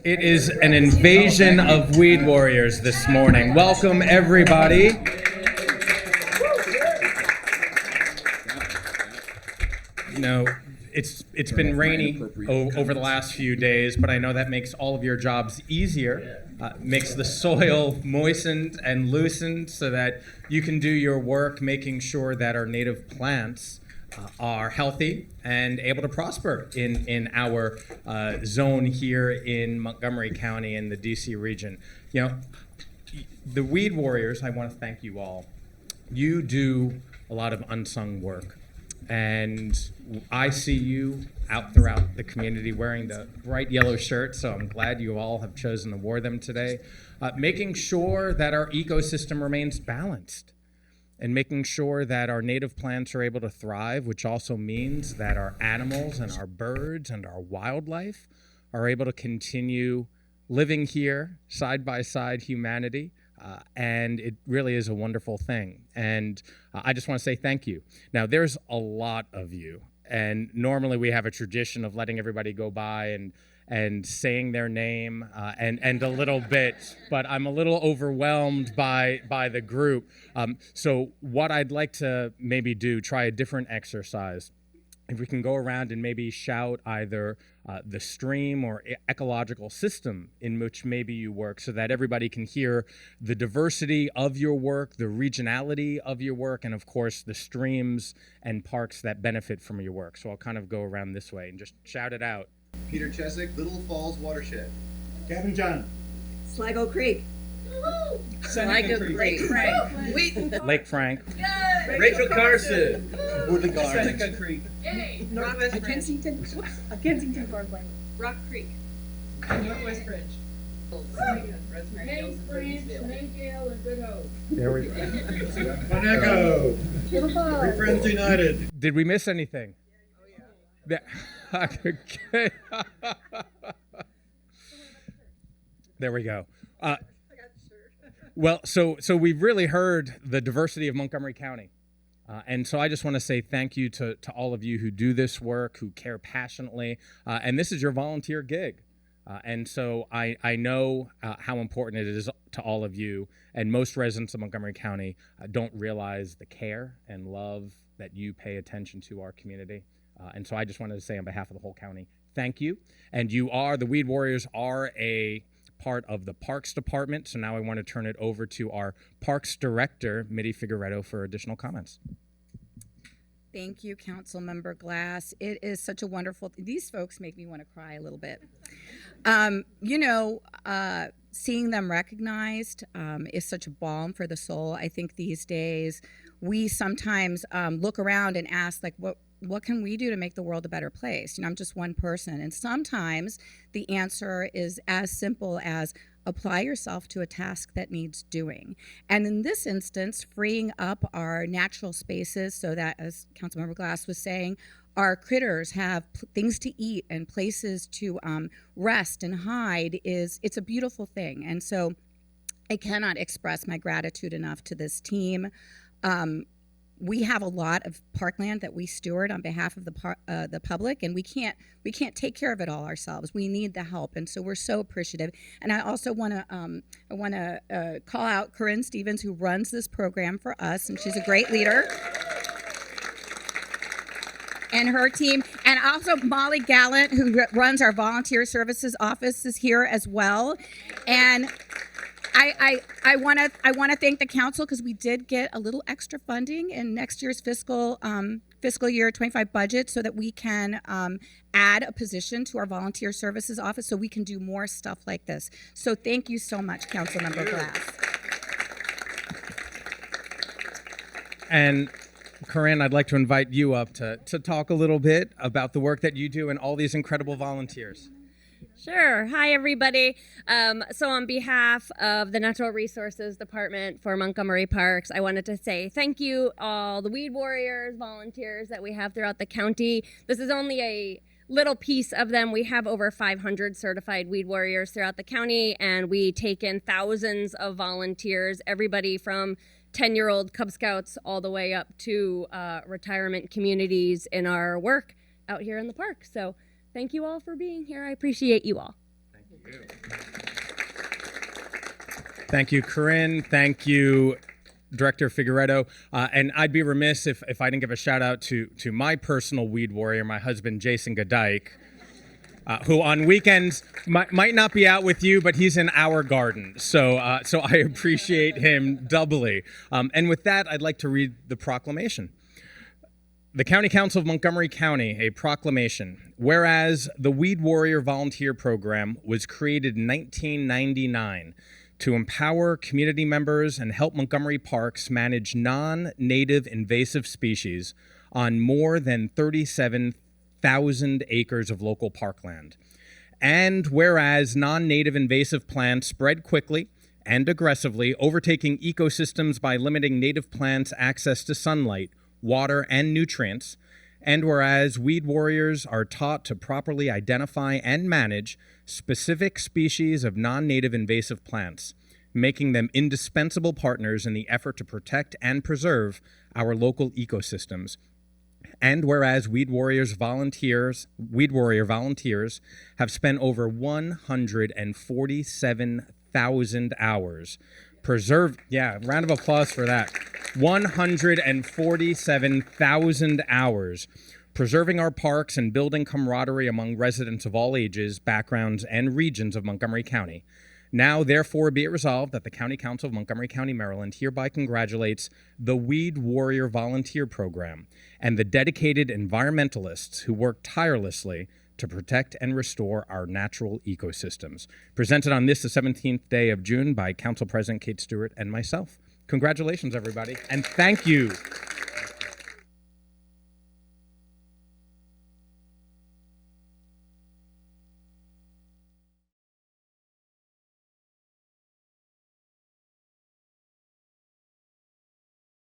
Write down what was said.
It is an invasion of weed warriors this morning. Welcome, everybody. You know, it's been rainy over the last few days, but I know that makes all of your jobs easier. Makes the soil moistened and loosened so that you can do your work making sure that our native plants are healthy and able to prosper in our zone here in Montgomery County and the DC region. You know, the Weed Warriors, I want to thank you all. You do a lot of unsung work. And I see you out throughout the community wearing the bright yellow shirt, so I'm glad you all have chosen to wear them today. Making sure that our ecosystem remains balanced and making sure that our native plants are able to thrive, which also means that our animals and our birds and our wildlife are able to continue living here side by side humanity. And it really is a wonderful thing. And I just want to say thank you. Now, there's a lot of you. And normally we have a tradition of letting everybody go by and saying their name and a little bit, but I'm a little overwhelmed by the group. So what I'd like to maybe do, try a different exercise. If we can go around and maybe shout either the stream or ecological system in which maybe you work so that everybody can hear the diversity of your work, the regionality of your work, and of course the streams and parks that benefit from your work. So I'll kind of go around this way and just shout it out. Peter Chesick, Little Falls Watershed. Gavin John. Sligo Creek. Sligo Creek. Lake Frank. Lake Frank. Rachel Carson. Woodland Gardens. Seneca Creek. Yay. Northwest Kensington. Kensington Parkway. Rock Creek. Northwest Bridge. Rosemary Main Hills, Branch, Burnsville. Mayfield, and Good Hope. There we go. Monaco. Little Falls. Free Friends United. Did we miss anything? Yeah. Okay. There we go. Well, so we've really heard the diversity of Montgomery County. And so I just want to say thank you to all of you who do this work, who care passionately. And this is your volunteer gig. And so I know how important it is to all of you. And most residents of Montgomery County don't realize the care and love that you pay attention to our community. And so I just wanted to say on behalf of the whole county, thank you. And the Weed Warriors are a part of the Parks Department. So now I want to turn it over to our Parks Director, Mitty Figueredo, for additional comments. Thank you, Councilmember Glass. It is such a wonderful, these folks make me want to cry a little bit. Seeing them recognized is such a balm for the soul. I think these days we sometimes look around and ask, like, what can we do to make the world a better place? You know, I'm just one person. And sometimes the answer is as simple as apply yourself to a task that needs doing. And in this instance, freeing up our natural spaces so that, as Councilmember Glass was saying, our critters have things to eat and places to rest and hide it's a beautiful thing. And so I cannot express my gratitude enough to this team. We have a lot of parkland that we steward on behalf of the public, and we can't take care of it all ourselves. We need the help, and so we're so appreciative. And I also want to call out Corinne Stevens, who runs this program for us, and she's a great leader. And her team, and also Molly Gallant, who runs our volunteer services office, is here as well. And I want to thank the council because we did get a little extra funding in next year's fiscal year 25 budget so that we can add a position to our volunteer services office so we can do more stuff like this. So thank you so much, Councilmember Glass. And Corinne, I'd like to invite you up to talk a little bit about the work that you do and all these incredible volunteers. Sure. Hi, everybody. So on behalf of the Natural Resources Department for Montgomery Parks, I wanted to say thank you all the Weed Warriors, volunteers that we have throughout the county. This is only a little piece of them. We have over 500 certified Weed Warriors throughout the county, and we take in thousands of volunteers, everybody from 10-year-old Cub Scouts all the way up to retirement communities in our work out here in the park. So thank you all for being here. I appreciate you all. Thank you. Thank you, Corinne. Thank you, Director Figueredo. And I'd be remiss if I didn't give a shout out to my personal weed warrior, my husband, Jason Godike, who on weekends might not be out with you, but he's in our garden. So I appreciate him doubly. And with that, I'd like to read the proclamation. The County Council of Montgomery County, a proclamation. Whereas the Weed Warrior Volunteer Program was created in 1999 to empower community members and help Montgomery Parks manage non-native invasive species on more than 37,000 acres of local parkland. And whereas non-native invasive plants spread quickly and aggressively, overtaking ecosystems by limiting native plants' access to sunlight, water, and nutrients, and whereas weed warriors are taught to properly identify and manage specific species of non-native invasive plants, making them indispensable partners in the effort to protect and preserve our local ecosystems. And whereas Weed Warrior volunteers have spent over 147,000 hours round of applause for that. 147,000 hours preserving our parks and building camaraderie among residents of all ages, backgrounds, and regions of Montgomery County. Now, therefore, be it resolved that the County Council of Montgomery County, Maryland hereby congratulates the Weed Warrior Volunteer Program and the dedicated environmentalists who work tirelessly to protect and restore our natural ecosystems. Presented on this, the 17th day of June, by Council President Kate Stewart and myself. Congratulations, everybody, and thank you